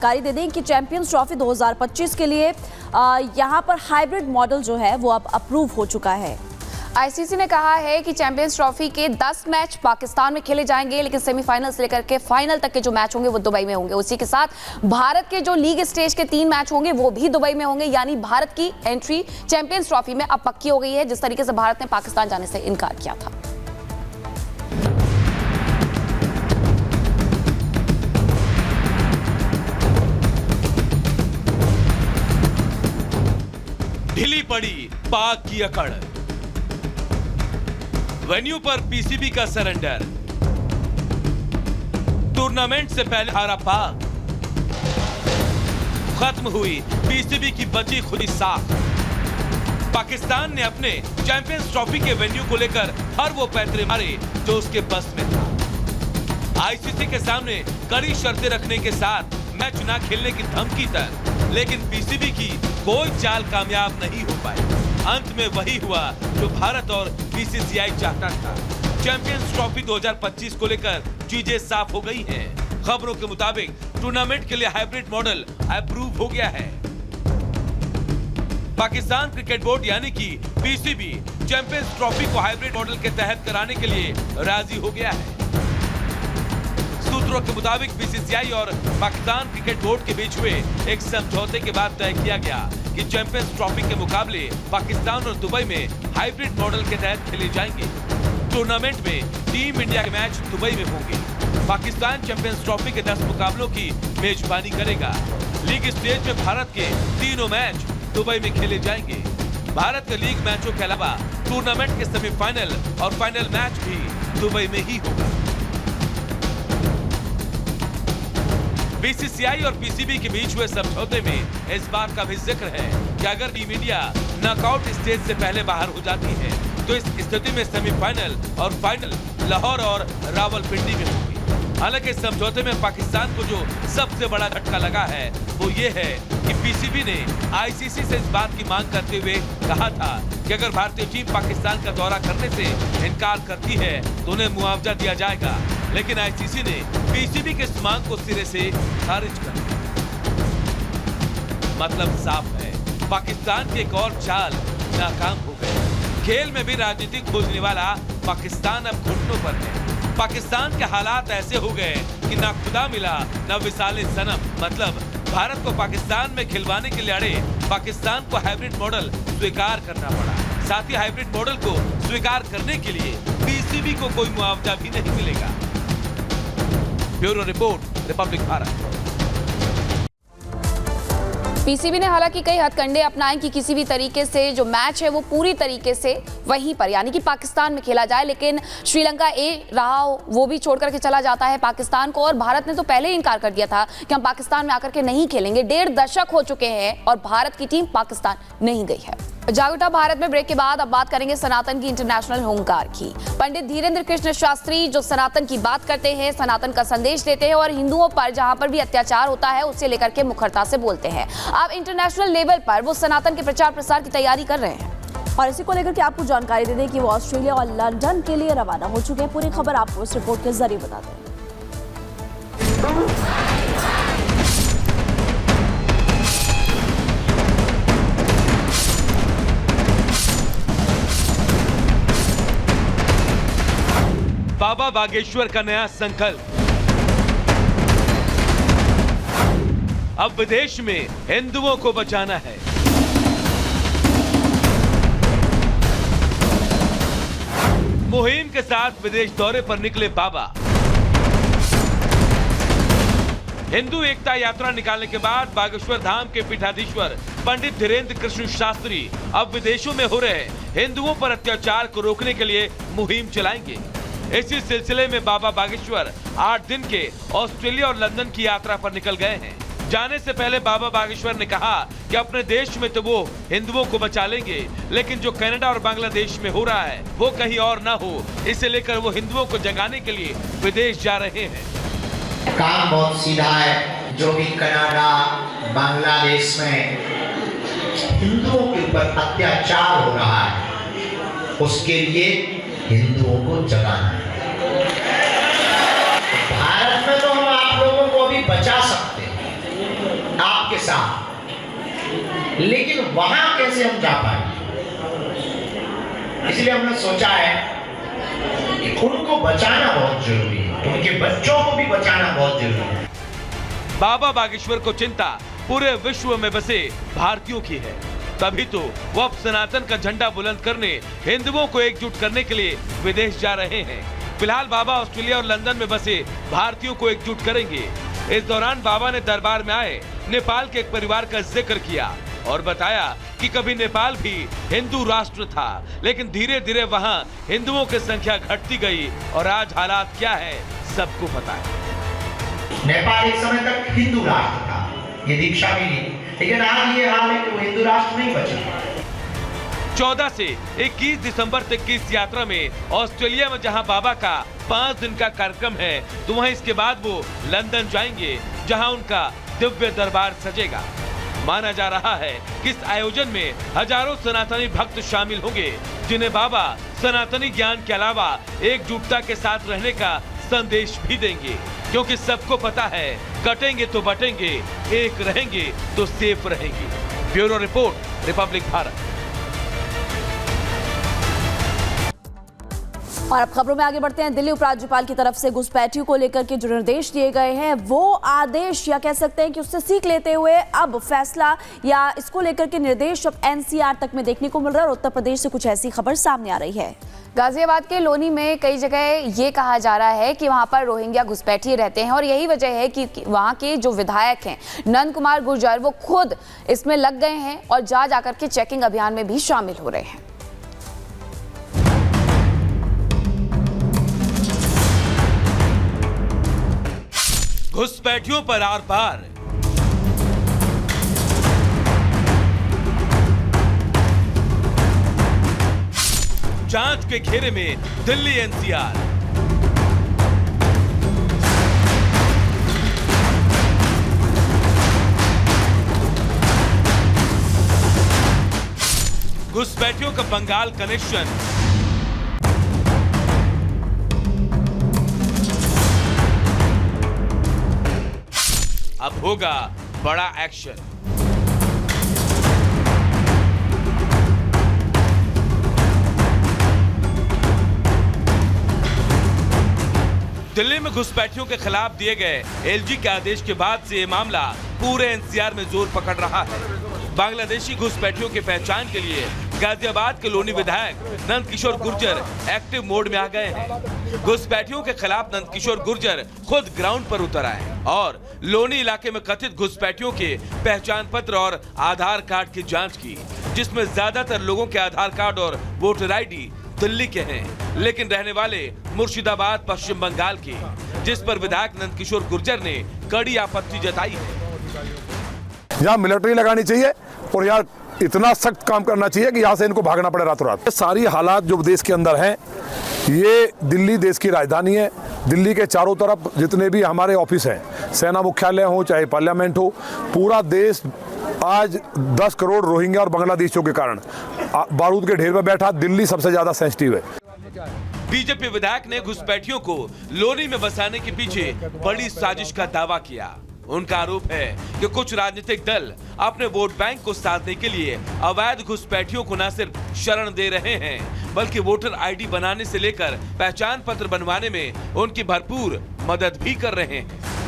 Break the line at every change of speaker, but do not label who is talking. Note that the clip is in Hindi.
जानकारी दे दें कि चैंपियंस ट्रॉफी 2025 के लिए यहां पर हाइब्रिड मॉडल जो है वो अब अप्रूव हो चुका है।
आईसीसी ने कहा है कि चैंपियंस ट्रॉफी के 10 मैच पाकिस्तान में खेले जाएंगे, लेकिन सेमीफाइनल से लेकर के फाइनल तक के जो मैच होंगे वो दुबई में होंगे। उसी के साथ भारत के जो लीग स्टेज के 3 मैच होंगे वो भी दुबई में होंगे। यानी भारत की एंट्री चैंपियंस ट्रॉफी में अब पक्की हो गई है, जिस तरीके से भारत ने पाकिस्तान जाने से इनकार किया था।
ढीली पड़ी पाक की अकड़, वेन्यू पर पीसीबी का सरेंडर, टूर्नामेंट से पहले हारा पाक, खत्म हुई पीसीबी की बची खुदी साख। पाकिस्तान ने अपने चैंपियंस ट्रॉफी के वेन्यू को लेकर हर वो पैंतरे मारे जो उसके बस में था। आईसीसी के सामने कड़ी शर्तें रखने के साथ मैच ना खेलने की धमकी तक, लेकिन पीसीबी की कोई चाल कामयाब नहीं हो पाई। अंत में वही हुआ जो भारत और बीसीसीआई चाहता था। चैंपियंस ट्रॉफी 2025 को लेकर चीजें साफ हो गई हैं। खबरों के मुताबिक टूर्नामेंट के लिए हाइब्रिड मॉडल अप्रूव हो गया है। पाकिस्तान क्रिकेट बोर्ड यानी कि पीसीबी चैंपियंस ट्रॉफी को हाइब्रिड मॉडल के तहत कराने के लिए राजी हो गया है। सूत्रों के मुताबिक बीसीसीआई और पाकिस्तान क्रिकेट बोर्ड के बीच हुए एक समझौते के बाद तय किया गया कि चैंपियंस ट्रॉफी के मुकाबले पाकिस्तान और दुबई में हाइब्रिड मॉडल के तहत खेले जाएंगे। टूर्नामेंट में टीम इंडिया के मैच दुबई में होंगे। पाकिस्तान चैंपियंस ट्रॉफी के 10 मुकाबलों की मेजबानी करेगा। लीग स्टेज में भारत के तीनों मैच दुबई में खेले जाएंगे। भारत के लीग मैचों के अलावा टूर्नामेंट के सेमीफाइनल और फाइनल मैच भी दुबई में ही होगा। बीसीसीआई और पीसीबी के बीच हुए समझौते में इस बात का भी जिक्र है कि अगर टीम इंडिया नॉकआउट स्टेज से पहले बाहर हो जाती है तो इस स्थिति में सेमीफाइनल और फाइनल लाहौर और रावलपिंडी में होगी। हालांकि इस समझौते में पाकिस्तान को जो सबसे बड़ा झटका लगा है वो ये है कि पीसीबी ने आईसीसी से इस बात की मांग करते हुए कहा था कि अगर भारतीय टीम पाकिस्तान का दौरा करने से इनकार करती है तो उन्हें मुआवजा दिया जाएगा, लेकिन आईसीसी ने पीसीबी के इस मांग को सिरे से खारिज कर दिया। मतलब साफ है, पाकिस्तान की एक और चाल नाकाम हो गई। खेल में भी राजनीतिक खोजने वाला पाकिस्तान अब घुटनों पर है। पाकिस्तान के हालात ऐसे हो गए कि ना खुदा मिला ना विसाले सनम। मतलब भारत को पाकिस्तान में खिलवाने के लिए अड़े पाकिस्तान को हाइब्रिड मॉडल स्वीकार करना पड़ा। साथ ही हाइब्रिड मॉडल को स्वीकार करने के लिए पीसीबी को कोई मुआवजा भी नहीं मिलेगा। Bureau report, Republic Bharat.
PCB ने हालांकि कई हथकंडे अपनाए कि किसी भी तरीके से जो मैच है वो पूरी तरीके से वहीं पर यानी कि पाकिस्तान में खेला जाए, लेकिन श्रीलंका ए रहा वो भी छोड़ करके चला जाता है पाकिस्तान को। और भारत ने तो पहले ही इनकार कर दिया था कि हम पाकिस्तान में आकर के नहीं खेलेंगे। 1.5 दशक हो चुके हैं और भारत की टीम पाकिस्तान नहीं गई है। जागरूकता भारत में ब्रेक के बाद अब बात करेंगे सनातन की इंटरनेशनल होमगार्ड की। पंडित धीरेन्द्र कृष्ण शास्त्री जो सनातन की बात करते हैं, सनातन का संदेश देते हैं और हिंदुओं पर जहां पर भी अत्याचार होता है उससे लेकर के मुखरता से बोलते हैं। अब इंटरनेशनल लेवल पर वो सनातन के प्रचार प्रसार की तैयारी कर रहे हैं।
और इसी को लेकर के आपको जानकारी दे दें कि वो ऑस्ट्रेलिया और लंदन के लिए रवाना हो चुके हैं। पूरी खबर आपको इस रिपोर्ट के जरिए बताते हैं।
बाबा बागेश्वर का नया संकल्प, अब विदेश में हिंदुओं को बचाना है। मुहिम के साथ विदेश दौरे पर निकले बाबा। हिंदू एकता यात्रा निकालने के बाद बागेश्वर धाम के पीठाधीश्वर पंडित धीरेन्द्र कृष्ण शास्त्री अब विदेशों में हो रहे हिंदुओं पर अत्याचार को रोकने के लिए मुहिम चलाएंगे। इसी सिलसिले में बाबा बागेश्वर 8 दिन के ऑस्ट्रेलिया और लंदन की यात्रा पर निकल गए हैं। जाने से पहले बाबा बागेश्वर ने कहा कि अपने देश में तो वो हिंदुओं को बचा लेंगे, लेकिन जो कनाडा और बांग्लादेश में हो रहा है वो कहीं और ना हो, इसे लेकर वो हिंदुओं को जगाने के लिए विदेश जा रहे हैं।
काम बहुत सीधा है। जो भी कनाडा बांग्लादेश में हिंदुओं के ऊपर अत्याचार हो रहा है उसके लिए हिंदुओं को जगाना है। भारत में तो हम आप लोगों को भी बचा सकते हैं, साथ, लेकिन वहां कैसे हम जा पाएंगे? इसलिए हमने सोचा है कि उनको बचाना बहुत जरूरी है, उनके बच्चों को भी बचाना बहुत जरूरी है।
बाबा बागेश्वर को चिंता पूरे विश्व में बसे भारतीयों की है, तभी तो वो अब सनातन का झंडा बुलंद करने, हिंदुओं को एकजुट करने के लिए विदेश जा रहे हैं। फिलहाल बाबा ऑस्ट्रेलिया और लंदन में बसे भारतीयों को एकजुट करेंगे। इस दौरान बाबा ने दरबार में आए नेपाल के एक परिवार का जिक्र किया और बताया कि कभी नेपाल भी हिंदू राष्ट्र था, लेकिन धीरे धीरे वहां हिंदुओं की संख्या घटती गई और आज हालात क्या है सबको पता है।
नेपाल एक समय तक हिंदू राष्ट्र था, ये दीक्षा मिली, लेकिन आज ये हाल है कि वो हिंदू राष्ट्र नहीं बचा।
14 से 21 दिसंबर तक की इस यात्रा में ऑस्ट्रेलिया में जहां बाबा का 5 दिन का कार्यक्रम है, तो वहीं इसके बाद वो लंदन जाएंगे, जहां उनका दिव्य दरबार सजेगा। माना जा रहा है कि इस आयोजन में हजारों सनातनी भक्त शामिल होंगे, जिन्हें बाबा सनातनी ज्ञान के अलावा एकजुटता के साथ रहने का संदेश भी देंगे, क्योंकि सबको पता है कटेंगे तो बटेंगे, एक रहेंगे तो सेफ रहेंगे। Bureau report, Republic Bharat.
और अब खबरों में आगे बढ़ते हैं। दिल्ली उपराज्यपाल की तरफ से घुसपैठियों को लेकर के जो निर्देश दिए गए हैं, वो आदेश या कह सकते हैं कि उससे सीख लेते हुए अब फैसला या इसको लेकर के निर्देश अब एनसीआर तक में देखने को मिल रहा है और उत्तर प्रदेश से कुछ ऐसी खबर सामने आ रही है।
गाजियाबाद के लोनी में कई जगह ये कहा जा रहा है कि वहां पर रोहिंग्या घुसपैठिए रहते हैं और यही वजह है कि वहां के जो विधायक हैं नंद कुमार गुर्जर, वो खुद इसमें लग गए हैं और जा जाकर के चेकिंग अभियान में भी शामिल हो रहे हैं।
घुसपैठियों पर आर पार, जांच के घेरे में दिल्ली एनसीआर। घुसपैठियों का बंगाल कनेक्शन, अब होगा बड़ा एक्शन। दिल्ली में घुसपैठियों के खिलाफ दिए गए एलजी के आदेश के बाद से ये मामला पूरे एनसीआर में जोर पकड़ रहा है। बांग्लादेशी घुसपैठियों की पहचान के लिए गाजियाबाद के लोनी विधायक नंदकिशोर गुर्जर एक्टिव मोड में आ गए हैं। घुसपैठियों के खिलाफ नंदकिशोर गुर्जर खुद ग्राउंड पर उतर आए और लोनी इलाके में कथित घुसपैठियों के पहचान पत्र और आधार कार्ड की जांच की, जिसमें ज्यादातर लोगों के आधार कार्ड और वोटर आईडी दिल्ली के हैं, लेकिन रहने वाले मुर्शिदाबाद पश्चिम बंगाल के, जिस पर विधायक नंदकिशोर गुर्जर ने कड़ी आपत्ति जताई है।
यहाँ मिलिट्री लगानी चाहिए और यहाँ इतना सख्त काम करना चाहिए कि यहाँ से इनको भागना पड़े रातों रात। सारी हालात जो देश के अंदर हैं, ये दिल्ली देश की राजधानी है। दिल्ली के चारों तरफ जितने भी हमारे ऑफिस हैं, सेना मुख्यालय हो चाहे पार्लियामेंट हो, पूरा देश आज 10 करोड़ रोहिंग्या और बांग्लादेशियों के कारण बारूद के ढेर में बैठा। दिल्ली सबसे ज्यादा सेंसिटिव है।
बीजेपी विधायक ने घुसपैठियों को लोनी में बसाने के पीछे बड़ी साजिश का दावा किया। उनका आरोप है कि कुछ राजनीतिक दल अपने वोट बैंक को साधने के लिए अवैध घुसपैठियों को न सिर्फ शरण दे रहे हैं, बल्कि वोटर आईडी बनाने से लेकर पहचान पत्र बनवाने में उनकी भरपूर मदद भी कर रहे हैं।